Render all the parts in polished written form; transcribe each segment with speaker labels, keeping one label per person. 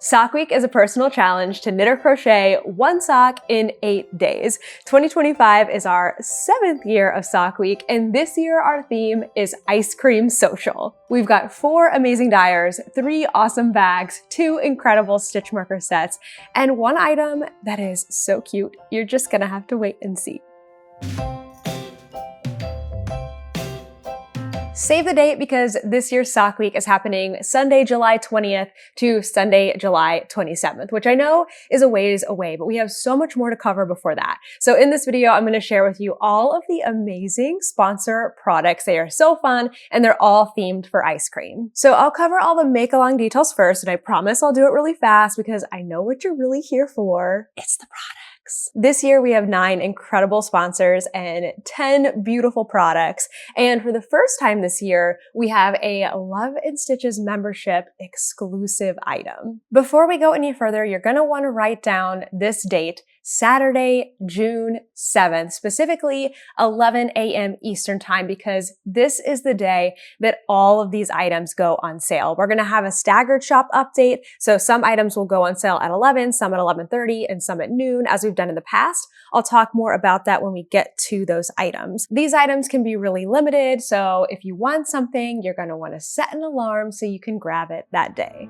Speaker 1: Sock Week is a personal challenge to knit or crochet one sock in 8 days. 2025 is our 7th year of Sock Week, and this year our theme is Ice Cream Social. We've got 4 amazing dyers, 3 awesome bags, 2 incredible stitch marker sets, and 1 item that is so cute, you're just gonna have to wait and see. Save the date because this year's Sock Week is happening Sunday, July 20th to Sunday, July 27th, which I know is a ways away, but we have so much more to cover before that. So in this video, I'm going to share with you all of the amazing sponsor products. They are so fun and they're all themed for ice cream. So I'll cover all the make-along details first, and I promise I'll do it really fast because I know what you're really here for. It's the products. This year we have 9 incredible sponsors and 10 beautiful products. And for the first time this year, we have a Love and Stitches membership exclusive item. Before we go any further, you're going to want to write down this date, Saturday, June 7th, specifically 11 a.m. Eastern time, because this is the day that all of these items go on sale. We're going to have a staggered shop update. So some items will go on sale at 11, some at 11:30, and some at noon, as we've done in the past. I'll talk more about that when we get to those items. These items can be really limited. So if you want something, you're going to want to set an alarm so you can grab it that day.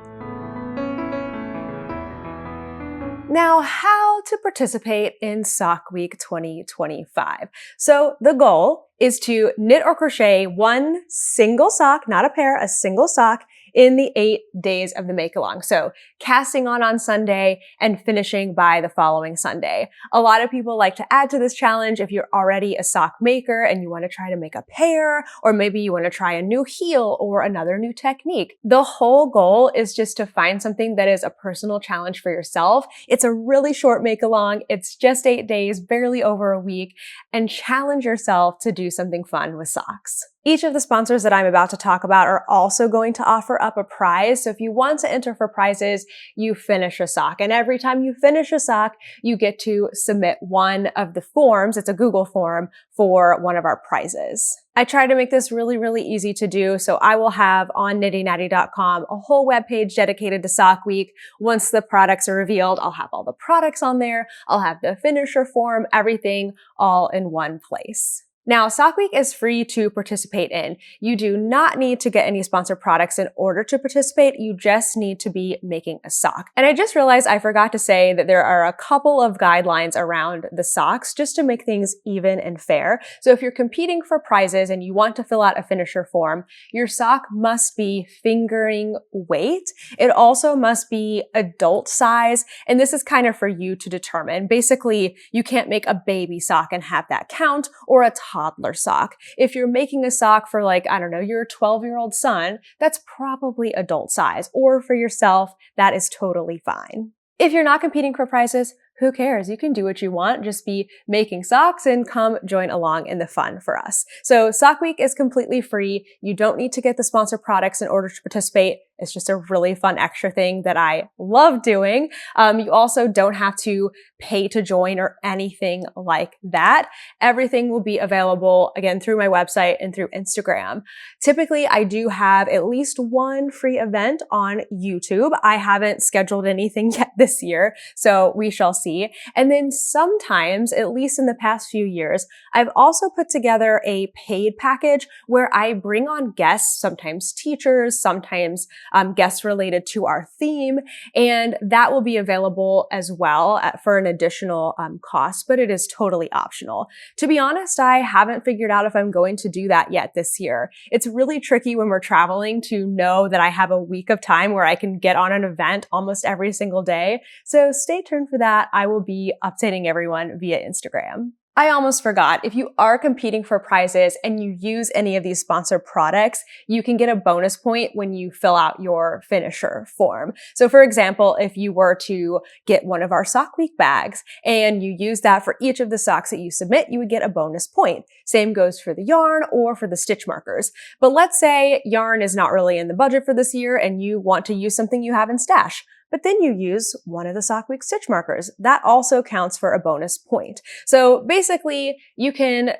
Speaker 1: Now, how to participate in Sock Week 2025. So the goal is to knit or crochet one single sock, not a pair, a single sock, in the 8 days of the make-along. So casting on Sunday and finishing by the following Sunday. A lot of people like to add to this challenge if you're already a sock maker and you want to try to make a pair, or maybe you want to try a new heel or another new technique. The whole goal is just to find something that is a personal challenge for yourself. It's a really short make-along. It's just 8 days, barely over a week, and challenge yourself to do something fun with socks. Each of the sponsors that I'm about to talk about are also going to offer up a prize. So if you want to enter for prizes, you finish a sock. And every time you finish a sock, you get to submit one of the forms. It's a Google form for one of our prizes. I try to make this really, really easy to do. So I will have on knittingnatty.com a whole webpage dedicated to Sock Week. Once the products are revealed, I'll have all the products on there. I'll have the finisher form, everything all in one place. Now, Sock Week is free to participate in. You do not need to get any sponsored products in order to participate. You just need to be making a sock. And I just realized I forgot to say that there are a couple of guidelines around the socks just to make things even and fair. So if you're competing for prizes and you want to fill out a finisher form, your sock must be fingering weight. It also must be adult size. And this is kind of for you to determine. Basically, you can't make a baby sock and have that count, or a toddler sock. If you're making a sock for, like, I don't know, your 12-year-old son, that's probably adult size. Or for yourself, that is totally fine. If you're not competing for prizes, who cares? You can do what you want. Just be making socks and come join along in the fun for us. So Sock Week is completely free. You don't need to get the sponsored products in order to participate. It's just a really fun extra thing that I love doing. You also don't have to pay to join or anything like that. Everything will be available, again, through my website and through Instagram. Typically, I do have at least one free event on YouTube. I haven't scheduled anything yet this year, so we shall see. And then sometimes, at least in the past few years, I've also put together a paid package where I bring on guests, sometimes teachers, sometimes guests related to our theme, and that will be available as well for an additional cost, but it is totally optional. To be honest, I haven't figured out if I'm going to do that yet this year. It's really tricky when we're traveling to know that I have a week of time where I can get on an event almost every single day. So stay tuned for that. I will be updating everyone via Instagram. I almost forgot, if you are competing for prizes and you use any of these sponsored products, you can get a bonus point when you fill out your finisher form. So for example, if you were to get one of our Sock Week bags and you use that for each of the socks that you submit, you would get a bonus point. Same goes for the yarn or for the stitch markers. But let's say yarn is not really in the budget for this year and you want to use something you have in stash. But then you use one of the Sock Week stitch markers. That also counts for a bonus point. So basically, you can,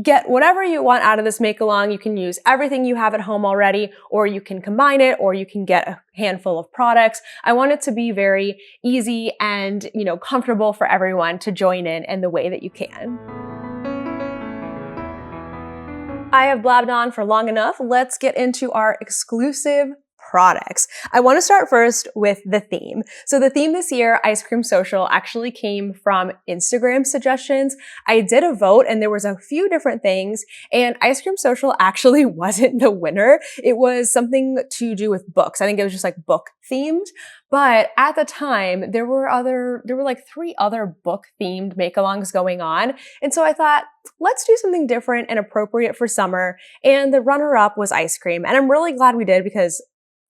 Speaker 1: get whatever you want out of this make-along. You can use everything you have at home already, or you can combine it, or you can get a handful of products. I want it to be very easy and, comfortable for everyone to join in the way that you can. I have blabbed on for long enough. Let's get into our exclusive products. I want to start first with the theme. So the theme this year, Ice Cream Social, actually came from Instagram suggestions. I did a vote and there was a few different things, and Ice Cream Social actually wasn't the winner. It was something to do with books. I think it was just like book themed. But at the time, there were like 3 other book themed make-alongs going on. And so I thought, let's do something different and appropriate for summer. And the runner-up was ice cream. And I'm really glad we did, because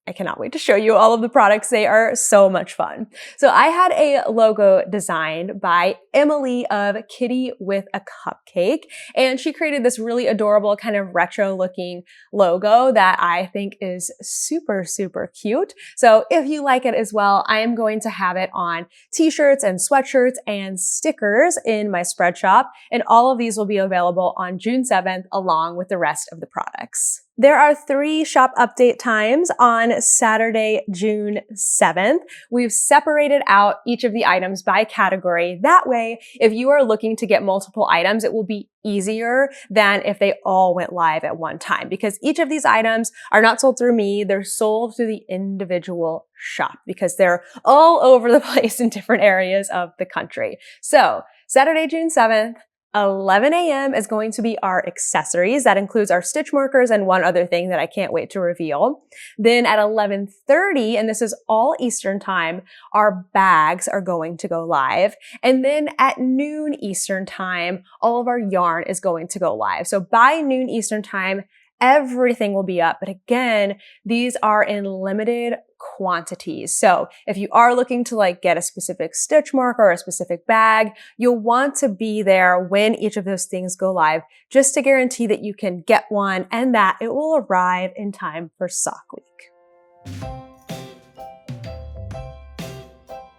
Speaker 1: I cannot wait to show you all of the products. They are so much fun. So I had a logo designed by Emily of Kitty with a Cupcake, and she created this really adorable kind of retro looking logo that I think is super, super cute. So if you like it as well, I am going to have it on t-shirts and sweatshirts and stickers in my spread shop, and all of these will be available on June 7th along with the rest of the products. There are 3 shop update times on Saturday, June 7th. We've separated out each of the items by category. That way, if you are looking to get multiple items, it will be easier than if they all went live at one time, because each of these items are not sold through me. They're sold through the individual shop because they're all over the place in different areas of the country. So Saturday, June 7th, 11 a.m. is going to be our accessories. That includes our stitch markers and one other thing that I can't wait to reveal. Then at 11:30, and this is all Eastern time, our bags are going to go live. And then at noon Eastern time, all of our yarn is going to go live. So by noon Eastern time, everything will be up. But again, these are in limited quantities. So if you are looking to get a specific stitch marker or a specific bag, you'll want to be there when each of those things go live, just to guarantee that you can get one and that it will arrive in time for Sock Week.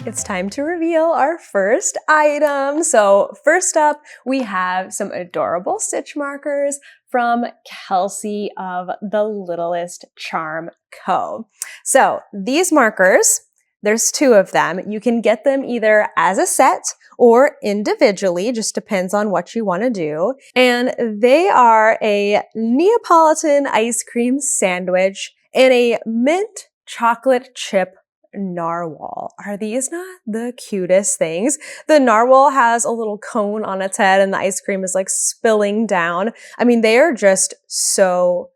Speaker 1: It's time to reveal our first item. So first up, we have some adorable stitch markers from Kelsey of The Littlest Charm Co. So these markers, there's 2 of them. You can get them either as a set or individually, just depends on what you want to do. And they are a Neapolitan ice cream sandwich and a mint chocolate chip narwhal. Are these not the cutest things? The narwhal has a little cone on its head and the ice cream is spilling down. I mean, they are just so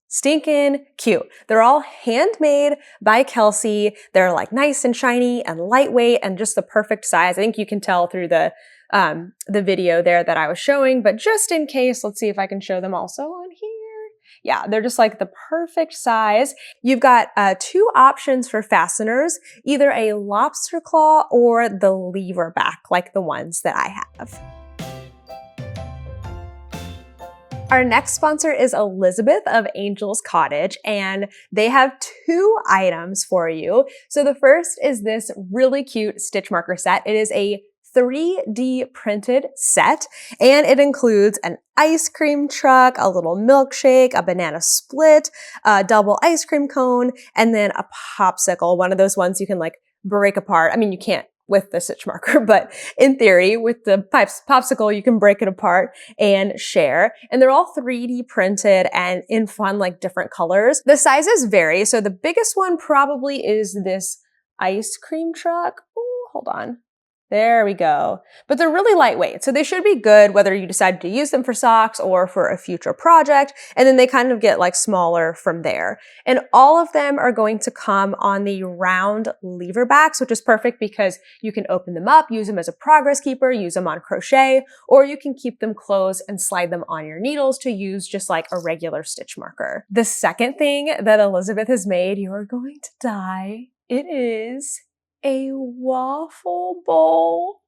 Speaker 1: stinking cute. They're all handmade by Kelsey. They're nice and shiny and lightweight and just the perfect size. I think you can tell through the video there that I was showing, but just in case, let's see if I can show them also on here. Yeah, they're just the perfect size. You've got 2 options for fasteners, either a lobster claw or the lever back, like the ones that I have. Our next sponsor is Elizabeth of Angel's Cottage, and they have 2 items for you. So the first is this really cute stitch marker set. It is a 3D printed set, and it includes an ice cream truck, a little milkshake, a banana split, a double ice cream cone, and then a popsicle, one of those ones you can break apart. I mean, you can't with the stitch marker, but in theory, with the popsicle, you can break it apart and share. And they're all 3D printed and in fun, different colors. The sizes vary. So the biggest one probably is this ice cream truck. Oh, hold on. There we go. But they're really lightweight, so they should be good whether you decide to use them for socks or for a future project, and then they kind of get smaller from there. And all of them are going to come on the round lever backs, which is perfect because you can open them up, use them as a progress keeper, use them on crochet, or you can keep them closed and slide them on your needles to use just like a regular stitch marker. The second thing that Elizabeth has made, you're going to die. It is a waffle bowl.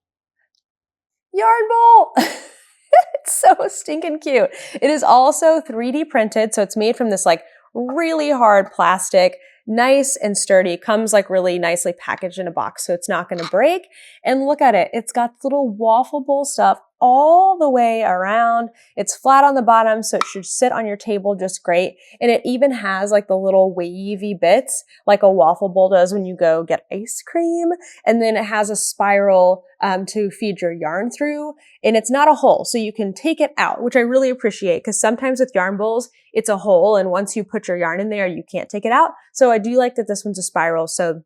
Speaker 1: Yarn bowl. It's so stinking cute. It is also 3D printed, so it's made from this really hard plastic, nice and sturdy. Comes really nicely packaged in a box, so it's not going to break. And look at it. It's got little waffle bowl stuff all the way around. It's flat on the bottom, so it should sit on your table just great. And it even has like the little wavy bits like a waffle bowl does when you go get ice cream. And then it has a spiral to feed your yarn through. And it's not a hole, so you can take it out, which I really appreciate because sometimes with yarn bowls, it's a hole. And once you put your yarn in there, you can't take it out. So I do like that this one's a spiral. So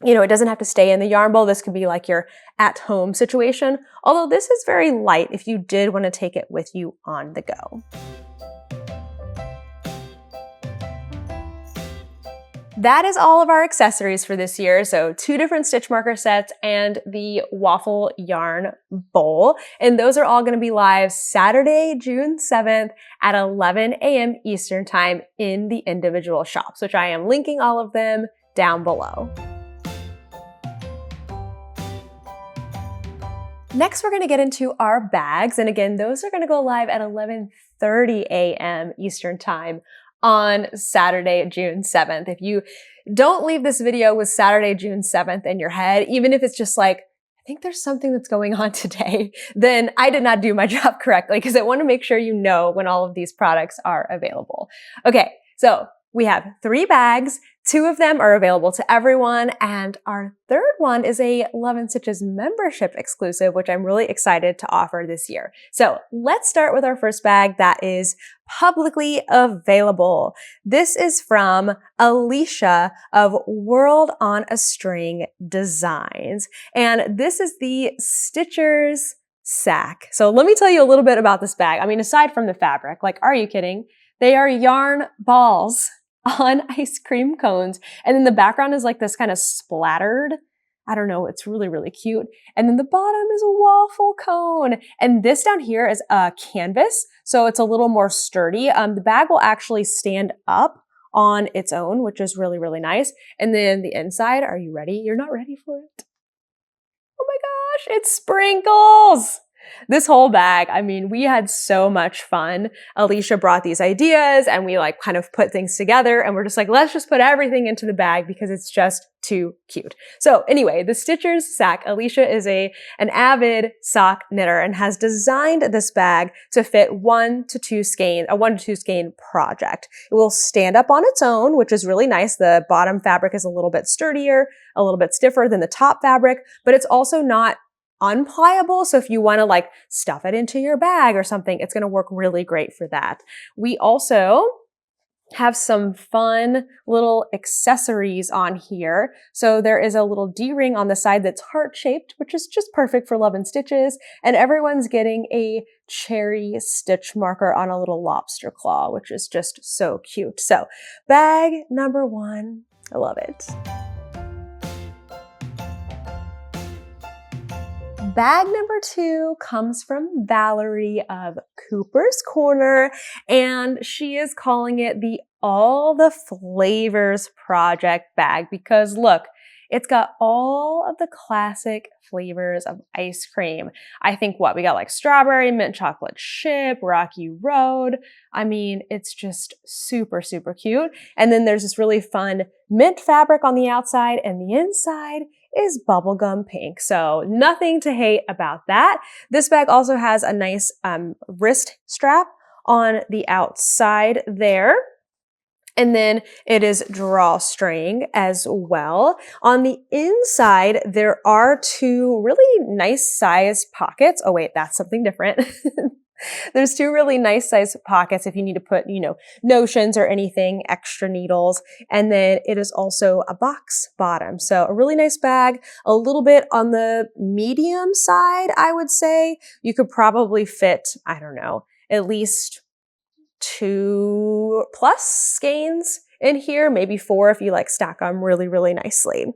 Speaker 1: it doesn't have to stay in the yarn bowl. This could be like your at-home situation. Although this is very light if you did want to take it with you on the go. That is all of our accessories for this year. So 2 different stitch marker sets and the waffle yarn bowl. And those are all going to be live Saturday, June 7th at 11 a.m. Eastern time in the individual shops, which I am linking all of them down below. Next, we're going to get into our bags. And again, those are going to go live at 11:30 a.m. Eastern time on Saturday, June 7th. If you don't leave this video with Saturday, June 7th in your head, even if it's just like, I think there's something that's going on today, then I did not do my job correctly because I want to make sure you know when all of these products are available. Okay, so we have 3 bags. 2 of them are available to everyone, and our third one is a Love and Stitches membership exclusive, which I'm really excited to offer this year. So let's start with our first bag that is publicly available. This is from Alicia of World on a String Designs, and this is the Stitchers sack. So let me tell you a little bit about this bag. I mean, aside from the fabric, like, are you kidding? They are yarn balls on ice cream cones. And then the background is like this kind of splattered. I don't know. It's really, really cute. And then the bottom is a waffle cone. And this down here is a canvas. So it's a little more sturdy. The bag will actually stand up on its own, which is really, really nice. And then the inside, are you ready? You're not ready for it. Oh my gosh, it sprinkles. This whole bag, I mean, we had so much fun. Alicia brought these ideas and we like kind of put things together and we're just like, let's just put everything into the bag because it's just too cute. So anyway, the Stitchers sack, Alicia is an avid sock knitter and has designed this bag to fit 1 to 2 skein, a 1 to 2 skein project. It will stand up on its own, which is really nice. The bottom fabric is a little bit sturdier, a little bit stiffer than the top fabric, but it's also not unpliable. So if you want to like stuff it into your bag or something, it's going to work really great for that. We also have some fun little accessories on here. So there is a little D-ring on the side that's heart-shaped, which is just perfect for Love and Stitches. And everyone's getting a cherry stitch marker on a little lobster claw, which is just so cute. So bag number 1, I love it. Bag number 2 comes from Valerie of Cooper's Corner, and she is calling it the All the Flavors Project bag because look, it's got all of the classic flavors of ice cream. I think we got like strawberry, mint chocolate chip, Rocky Road. I mean, it's just super, super cute. And then there's this really fun mint fabric on the outside, and the inside is bubblegum pink. So nothing to hate about that. This bag also has a nice wrist strap on the outside there. And then it is drawstring as well. On the inside, there are 2 really nice size pockets. Oh wait, that's something different. There's 2 really nice size pockets if you need to put, notions or anything, extra needles. And then it is also a box bottom. So a really nice bag, a little bit on the medium side, I would say. You could probably fit, I don't know, at least 2+ skeins in here, maybe 4 if you like stack them really, really nicely.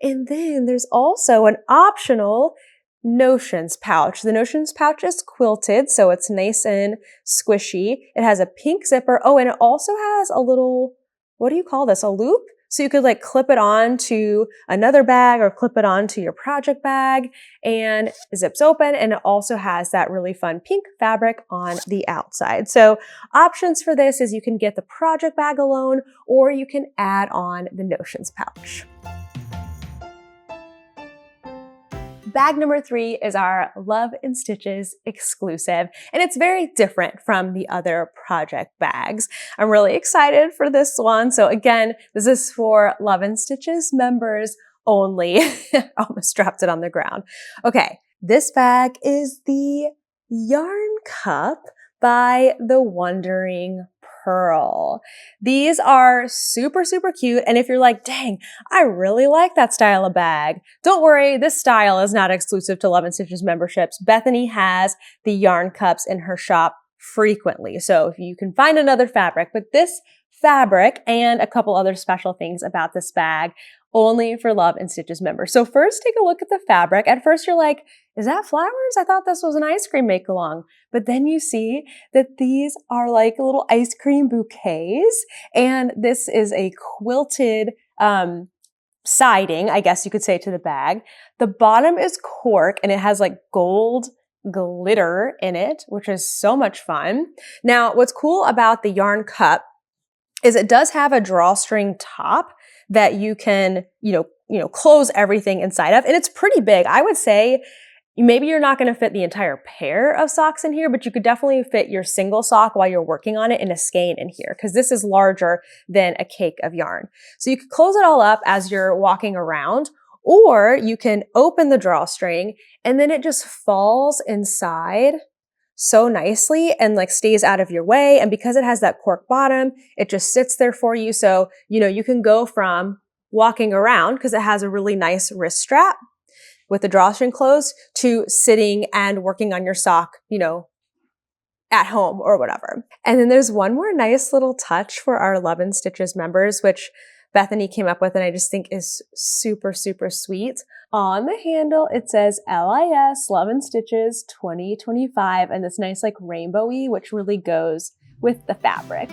Speaker 1: And then there's also an optional notions pouch. The notions pouch is quilted, so it's nice and squishy. It has a pink zipper. Oh, and it also has a little, what do you call this? A loop? So you could like clip it on to another bag or clip it onto your project bag, and it zips open, and it also has that really fun pink fabric on the outside. So options for this is you can get the project bag alone, or you can add on the notions pouch. Bag number 3 is our Love and Stitches exclusive, and it's very different from the other project bags. I'm really excited for this one. So again, this is for Love and Stitches members only. Almost dropped it on the ground. Okay, this bag is the Yarn Cup by the Wondering Pearl. These are super, super cute. And if you're like, dang, I really like that style of bag, don't worry, this style is not exclusive to Love and Stitches memberships. Bethany has the yarn cups in her shop frequently. So if you can find another fabric, but this fabric and a couple other special things about this bag only for Love and Stitches members. So first, take a look at the fabric. At first, you're like, is that flowers? I thought this was an ice cream make-along. But then you see that these are like little ice cream bouquets. And this is a quilted siding, I guess you could say, to the bag. The bottom is cork and it has like gold glitter in it, which is so much fun. Now, what's cool about the yarn cup is it does have a drawstring top that you can, close everything inside of. And it's pretty big. I would say maybe you're not going to fit the entire pair of socks in here, but you could definitely fit your single sock while you're working on it in a skein in here, because this is larger than a cake of yarn. So you could close it all up as you're walking around, or you can open the drawstring and then it just falls inside so nicely and like stays out of your way. And because it has that cork bottom, it just sits there for you. So, you can go from walking around, because it has a really nice wrist strap with the drawstring closed, to sitting and working on your sock, at home or whatever. And then there's one more nice little touch for our Love and Stitches members, which Bethany came up with and I just think is super, super sweet. On the handle, it says LIS, Love and Stitches 2025, and this nice like rainbowy, which really goes with the fabric.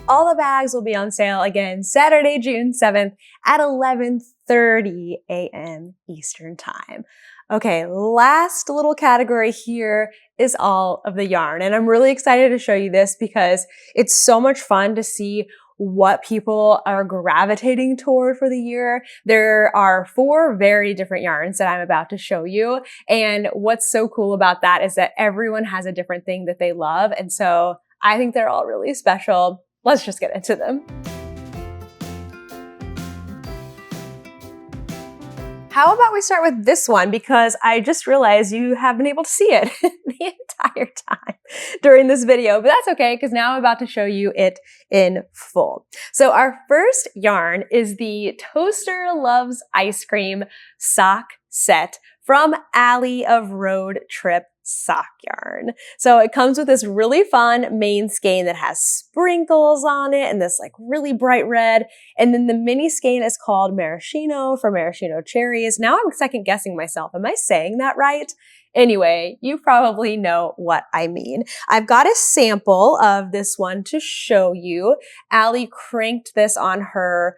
Speaker 1: All the bags will be on sale again Saturday, June 7th at 11:30 a.m. Eastern Time. Okay, last little category here is all of the yarn. And I'm really excited to show you this because it's so much fun to see what people are gravitating toward for the year. There are 4 very different yarns that I'm about to show you. And what's so cool about that is that everyone has a different thing that they love. And so I think they're all really special. Let's just get into them. How about we start with this one, because I just realized you have been able to see it the entire time during this video, but that's okay because now I'm about to show you it in full. So our first yarn is the Toaster Loves Ice Cream sock set from Allie of Road Trip Sock Yarn. So it comes with this really fun main skein that has sprinkles on it and this like really bright red. And then the mini skein is called Maraschino for maraschino cherries. Now I'm second guessing myself. Am I saying that right? Anyway, you probably know what I mean. I've got a sample of this one to show you. Allie cranked this on her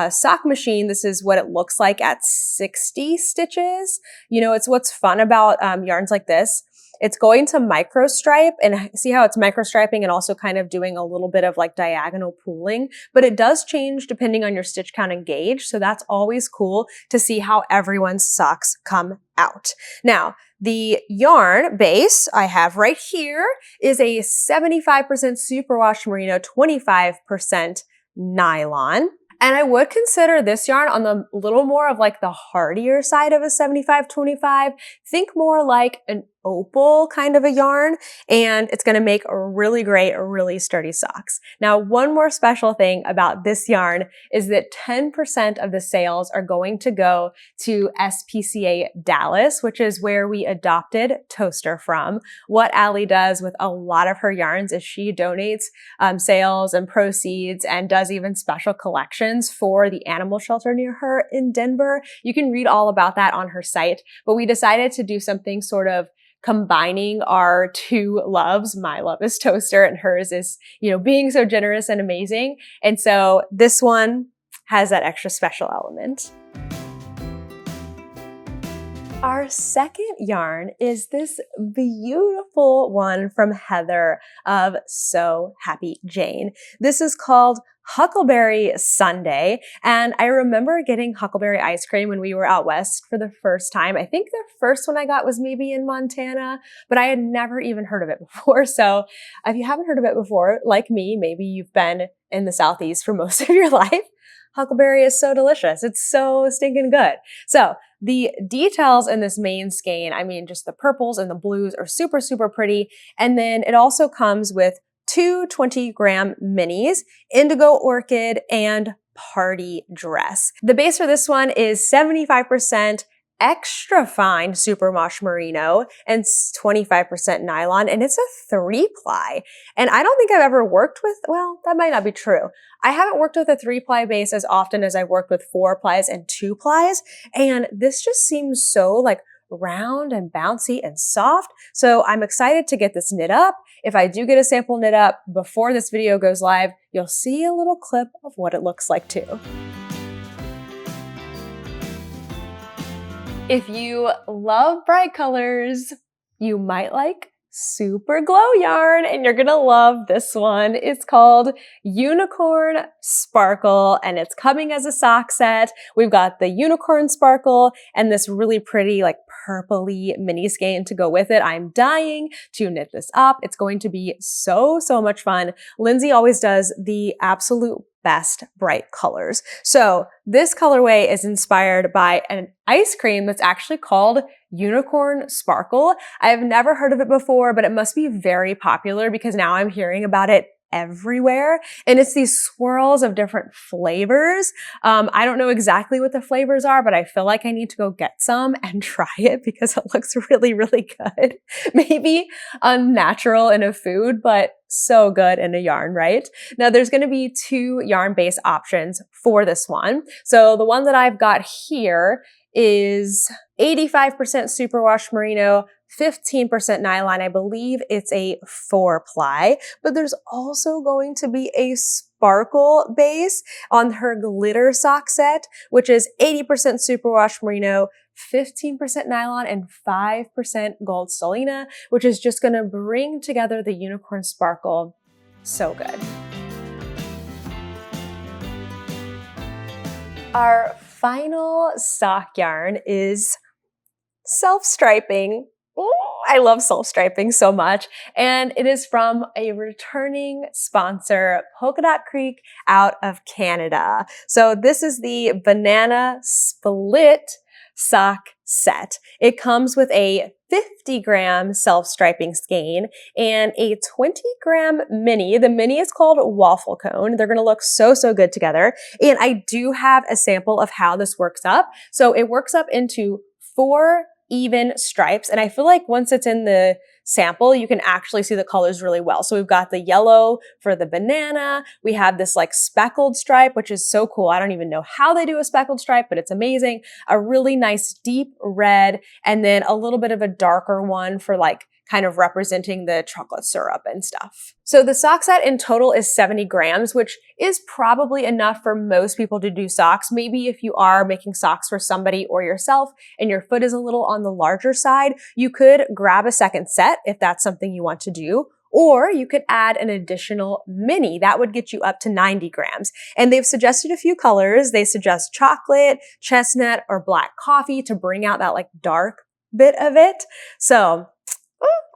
Speaker 1: sock machine. This is what it looks like at 60 stitches. It's what's fun about yarns like this. It's going to micro stripe, and see how it's micro striping and also kind of doing a little bit of like diagonal pooling, but it does change depending on your stitch count and gauge. So that's always cool to see how everyone's socks come out. Now, the yarn base I have right here is a 75% superwash merino, 25% nylon. And I would consider this yarn on the little more of like the hardier side of a 75-25. Think more like an opal kind of a yarn, and it's going to make a really great, really sturdy socks. Now, one more special thing about this yarn is that 10% of the sales are going to go to SPCA Dallas, which is where we adopted Toaster from. What Allie does with a lot of her yarns is she donates sales and proceeds and does even special collections for the animal shelter near her in Denver. You can read all about that on her site, but we decided to do something sort of combining our 2 loves. My love is Toaster and hers is, being so generous and amazing. And so this one has that extra special element. Our second yarn is this beautiful one from Heather of So Happy Jane. This is called Huckleberry Sundae, and I remember getting huckleberry ice cream when we were out west for the first time. I think the first one I got was maybe in Montana, but I had never even heard of it before. So if you haven't heard of it before, like me, maybe you've been in the Southeast for most of your life. Huckleberry is so delicious. It's so stinking good. So the details in this main skein, I mean, just the purples and the blues are super, super pretty. And then it also comes with two 20-gram minis, indigo orchid and party dress. The base for this one is 75% extra fine superwash merino and 25% nylon, and it's a 3-ply. And I don't think I've ever worked with, well, that might not be true. I haven't worked with a 3-ply base as often as I've worked with 4-plies and 2-plies, and this just seems so like round and bouncy and soft. So I'm excited to get this knit up. If I do get a sample knit up before this video goes live, you'll see a little clip of what it looks like too. If you love bright colors, you might like Super Glow yarn, and you're gonna love this one. It's called Unicorn Sparkle, and it's coming as a sock set. We've got the unicorn sparkle and this really pretty like purpley mini skein to go with it. I'm dying to knit this up. It's going to be so, so much fun. Lindsay always does the absolute best bright colors. So this colorway is inspired by an ice cream that's actually called Unicorn Sparkle. I've never heard of it before, but it must be very popular because now I'm hearing about it everywhere. And it's these swirls of different flavors. I don't know exactly what the flavors are, but I feel like I need to go get some and try it because it looks really, really good. Maybe unnatural in a food, but so good in a yarn, right? Now there's going to be 2 yarn-based options for this one. So the one that I've got here is 85% superwash merino, 15% nylon. I believe it's a 4-ply, but there's also going to be a sparkle base on her glitter sock set, which is 80% superwash merino, 15% nylon, and 5% gold stellina, which is just going to bring together the unicorn sparkle so good. Our final sock yarn is self-striping. Ooh, I love self-striping so much. And it is from a returning sponsor, Polka Dot Creek out of Canada. So this is the Banana Split sock set. It comes with a 50-gram self-striping skein and a 20-gram mini. The mini is called Waffle Cone. They're going to look so, so good together. And I do have a sample of how this works up. So it works up into 4 even stripes. And I feel like once it's in the sample, you can actually see the colors really well. So we've got the yellow for the banana. We have this like speckled stripe, which is so cool. I don't even know how they do a speckled stripe, but it's amazing. A really nice deep red, and then a little bit of a darker one for like kind of representing the chocolate syrup and stuff. So the sock set in total is 70 grams, which is probably enough for most people to do socks. Maybe if you are making socks for somebody or yourself and your foot is a little on the larger side, you could grab a second set if that's something you want to do. Or you could add an additional mini. That would get you up to 90 grams. And they've suggested a few colors. They suggest chocolate, chestnut, or black coffee to bring out that like dark bit of it. So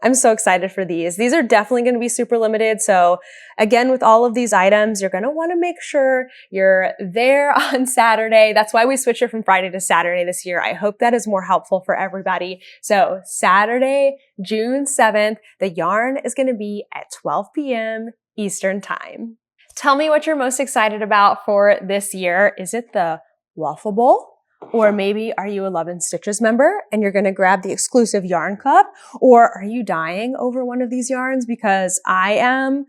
Speaker 1: I'm so excited for these. These are definitely going to be super limited. So again, with all of these items, you're going to want to make sure you're there on Saturday. That's why we switched it from Friday to Saturday this year. I hope that is more helpful for everybody. So Saturday, June 7th, the yarn is going to be at 12 p.m. Eastern Time. Tell me what you're most excited about for this year. Is it the waffle bowl? Or maybe are you a Love and Stitches member and you're going to grab the exclusive yarn cup? Or are you dying over one of these yarns? Because I am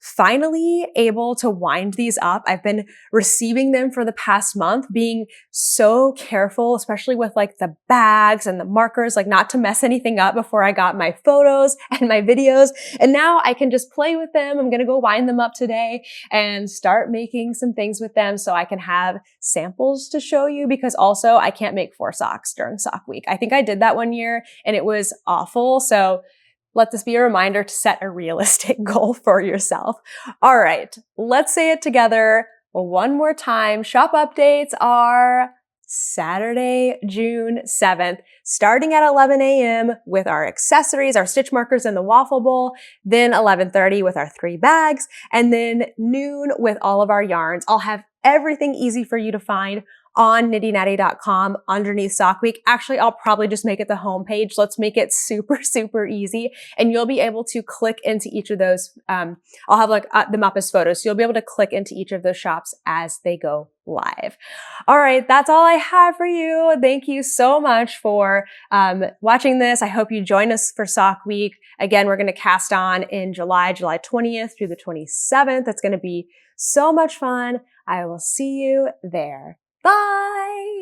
Speaker 1: finally able to wind these up. I've been receiving them for the past month, being so careful, especially with like the bags and the markers, like not to mess anything up before I got my photos and my videos. And now I can just play with them. I'm going to go wind them up today and start making some things with them so I can have samples to show you, because also I can't make 4 socks during sock week. I think I did that one year and it was awful. So let this be a reminder to set a realistic goal for yourself. All right, let's say it together one more time. Shop updates are Saturday, June 7th, starting at 11 a.m. with our accessories, our stitch markers in the waffle bowl, then 11:30 with our 3 bags, and then noon with all of our yarns. I'll have everything easy for you to find on nittynatty.com underneath Sock Week. Actually, I'll probably just make it the homepage. Let's make it super, super easy. And you'll be able to click into each of those. I'll have like them up as photos. So you'll be able to click into each of those shops as they go live. All right. That's all I have for you. Thank you so much for watching this. I hope you join us for Sock Week. Again, we're going to cast on in July 20th through the 27th. It's going to be so much fun. I will see you there. Bye!